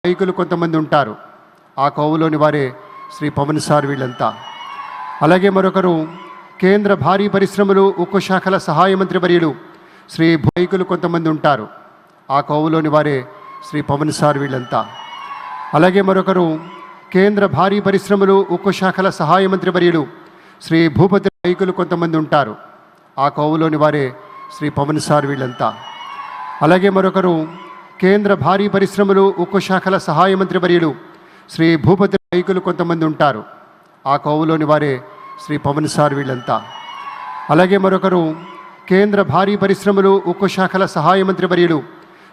నాయకులు కొంతమంది ఉంటారు. ఆ కోవలోని వారే శ్రీ పవన్ సార్ వీళ్ళంతా. అలాగే మరొకరు కేంద్ర భారీ పరిశ్రమలు ఉక్కు శాఖల సహాయ మంత్రి వర్యులు శ్రీ నాయకులు కొంతమంది ఉంటారు. ఆ కోవలోని వారే శ్రీ పవన్ సార్ వీళ్ళంతా. అలాగే మరొకరు కేంద్ర భారీ పరిశ్రమలు ఉక్కు శాఖల సహాయ మంత్రి వర్యులు శ్రీ భూపతి నాయకులు కొంతమంది ఉంటారు. ఆ కోవలోని వారే శ్రీ పవన్ సార్ వీళ్ళంతా. అలాగే మరొకరు కేంద్ర భారీ పరిశ్రమలు ఉక్కు శాఖల సహాయ మంత్రి వర్యులు శ్రీ భూపతి నాయకులు కొంతమంది ఉంటారు. ఆ కోవలోని వారే శ్రీ పవన్ సార్ వీళ్ళంతా. అలాగే మరొకరు కేంద్ర భారీ పరిశ్రమలు ఉక్కు శాఖల సహాయ మంత్రి వర్యులు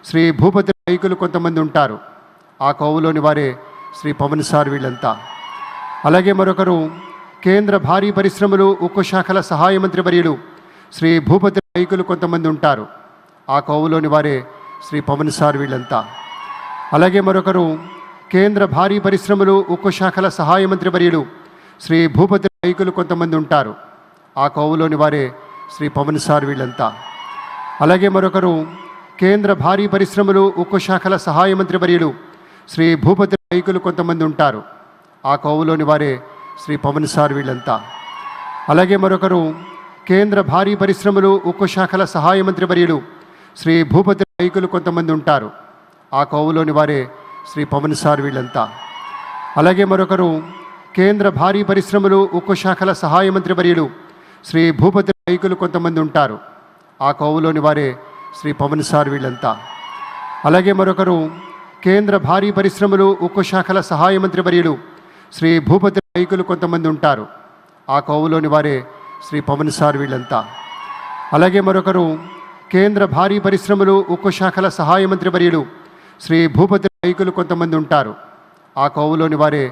శ్రీ భూపతి నాయకులు కొంతమంది ఉంటారు. ఆ కోవలోని వారే శ్రీ పవన్ సార్ వీళ్ళంతా. అలాగే మరొకరు కేంద్ర భారీ పరిశ్రమలు ఉక్కు శాఖల సహాయ మంత్రి వర్యులు శ్రీ భూపతి నాయకులు కొంతమంది ఉంటారు. ఆ కోవలోని వారే శ్రీ పవన్ సార్ వీళ్ళంతా. అలాగే మరొకరు కేంద్ర భారీ పరిశ్రమలు ఉక్కు శాఖల సహాయ మంత్రి వర్యులు శ్రీ భూపతి నాయకులు కొంతమంది ఉంటారు. ఆ కోవలోని వారే శ్రీ పవన్ సార్ వీళ్ళంతా. అలాగే మరొకరు కేంద్ర భారీ పరిశ్రమలు ఉక్కు శాఖల సహాయ మంత్రి వర్యులు శ్రీ భూపతి నాయకులు కొంతమంది ఉంటారు. ఆ కోవలోని వారే శ్రీ పవన్ సార్ వీళ్ళంతా. అలాగే మరొకరు కేంద్ర భారీ పరిశ్రమలు ఉక్కు శాఖల సహాయ మంత్రి వర్యులు శ్రీ భూపతి నాయకులు కొంతమంది ఉంటారు. ఆ కోవలోని వారే శ్రీ పవన్ సార్ వీళ్ళంతా. అలాగే మరొకరు కేంద్ర భారీ పరిశ్రమలు ఉక్కు శాఖల సహాయ మంత్రి వర్యులు శ్రీ భూపతి నాయకులు కొంతమంది ఉంటారు. ఆ కోవలోని వారే శ్రీ పవన్ సార్ వీళ్ళంతా. అలాగే మరొకరు కేంద్ర భారీ పరిశ్రమలు ఉక్కు శాఖల సహాయ మంత్రి వర్యులు శ్రీ భూపతి నాయకులు కొంతమంది ఉంటారు. ఆ కోవలోని వారే శ్రీ పవన్ సార్ వీళ్ళంతా. అలాగే మరొకరు కేంద్ర భారీ పరిశ్రమలు ఉక్కు శాఖల సహాయ మంత్రి వర్యులు శ్రీ భూపతి నాయకులు కొంతమంది ఉంటారు. ఆ కోవలోని వారే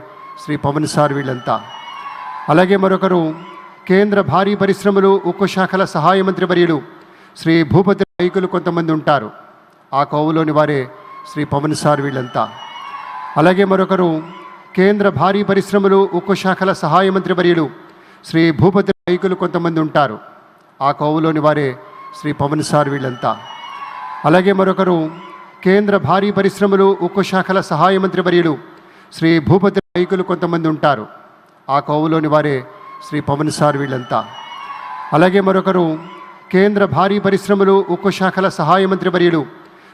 శ్రీ పవన్ సార్ వీళ్ళంతా. అలాగే మరొకరు కేంద్ర భారీ పరిశ్రమలు ఉక్కు శాఖల సహాయ మంత్రి వర్యులు శ్రీ భూపతి నాయకులు కొంతమంది ఉంటారు. ఆ కోవలోని వారే శ్రీ పవన్ సార్ వీళ్ళంతా. అలాగే మరొకరు కేంద్ర భారీ పరిశ్రమలు ఉక్కు శాఖల సహాయ మంత్రి వర్యులు శ్రీ భూపతి నాయకులు కొంతమంది ఉంటారు. ఆ కోవలోని వారే శ్రీ పవన్ సార్ వీళ్ళంతా. అలాగే మరొకరు కేంద్ర భారీ పరిశ్రమలు ఉక్కు శాఖల సహాయ మంత్రి వర్యులు శ్రీ భూపతి నాయకులు కొంతమంది ఉంటారు. ఆ కోవలోని వారే శ్రీ పవన్ సార్ వీళ్ళంతా. అలాగే మరొకరు కేంద్ర భారీ పరిశ్రమలు ఉక్కు శాఖల సహాయ మంత్రి వర్యులు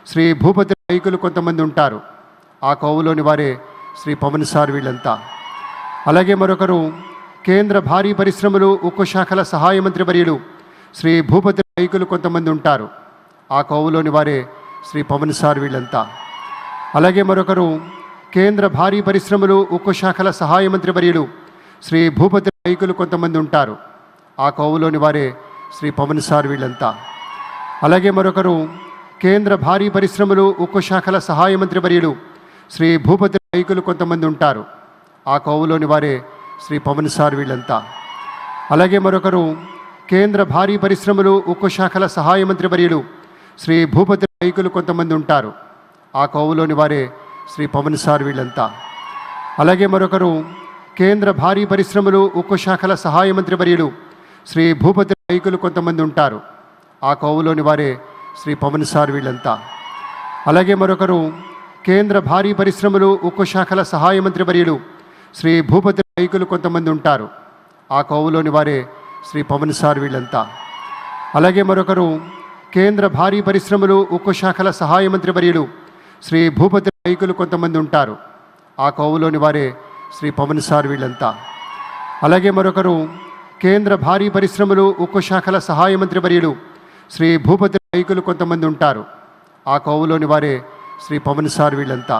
శ్రీ భూపతి నాయకులు కొంతమంది ఉంటారు. ఆ కోవలోని వారే శ్రీ పవన్ సార్ వీళ్ళంతా. అలాగే మరొకరు కేంద్ర భారీ పరిశ్రమలు ఉక్కు శాఖల సహాయ మంత్రి వర్యులు శ్రీ భూపతి నాయకులు కొంతమంది ఉంటారు. ఆ కోవలోని వారే శ్రీ పవన్ సార్ వీళ్ళంతా. అలాగే మరొకరు కేంద్ర భారీ పరిశ్రమలు ఉక్కు శాఖల సహాయ మంత్రి వర్యులు శ్రీ భూపతి నాయకులు కొంతమంది ఉంటారు. ఆ కోవలోని వారే శ్రీ పవన్ సార్ వీళ్ళంతా. అలాగే మరొకరు కేంద్ర భారీ పరిశ్రమలు ఉక్కు శాఖల సహాయ మంత్రి వర్యులు శ్రీ భూపతి నాయకులు కొంతమంది ఉంటారు. ఆ కోవలోని వారే శ్రీ పవన్ సార్ వీళ్ళంతా. అలాగే మరొకరు కేంద్ర భారీ పరిశ్రమలు ఉక్కు శాఖల సహాయ మంత్రి వర్యులు శ్రీ భూపతి నాయకులు కొంతమంది ఉంటారు. ఆ కోవలోని వారే శ్రీ పవన్ సార్ వీళ్ళంతా. అలాగే మరొకరు కేంద్ర భారీ పరిశ్రమలు ఉక్కు శాఖల సహాయ మంత్రి వర్యులు శ్రీ భూపతి నాయకులు కొంతమంది ఉంటారు. ఆ కోవలోని వారే శ్రీ పవన్ సార్ వీళ్ళంతా. అలాగే మరొకరు కేంద్ర భారీ పరిశ్రమలు ఉక్కు శాఖల సహాయ మంత్రి వర్యులు శ్రీ భూపతి నాయకులు కొంతమంది ఉంటారు. ఆ కోవలోని వారే శ్రీ పవన్ సార్ వీళ్ళంతా. అలాగే మరొకరు కేంద్ర భారీ పరిశ్రమలు ఉక్కు శాఖల సహాయ మంత్రి వర్యులు శ్రీ భూపతి నాయకులు కొంతమంది ఉంటారు. ఆ కోవలోని వారే శ్రీ పవన్ సార్ వీళ్ళంతా. అలాగే మరొకరు కేంద్ర భారీ పరిశ్రమలు ఉక్కు శాఖల సహాయ మంత్రి వర్యులు శ్రీ భూపతి నాయకులు కొంతమంది ఉంటారు. ఆ కోవలోని వారే శ్రీ పవన్ సార్ వీళ్ళంతా.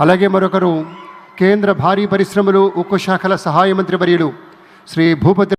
అలాగే మరొకరు కేంద్ర భారీ పరిశ్రమలు ఉక్కు శాఖల సహాయ మంత్రి వర్యులు శ్రీ భూపతి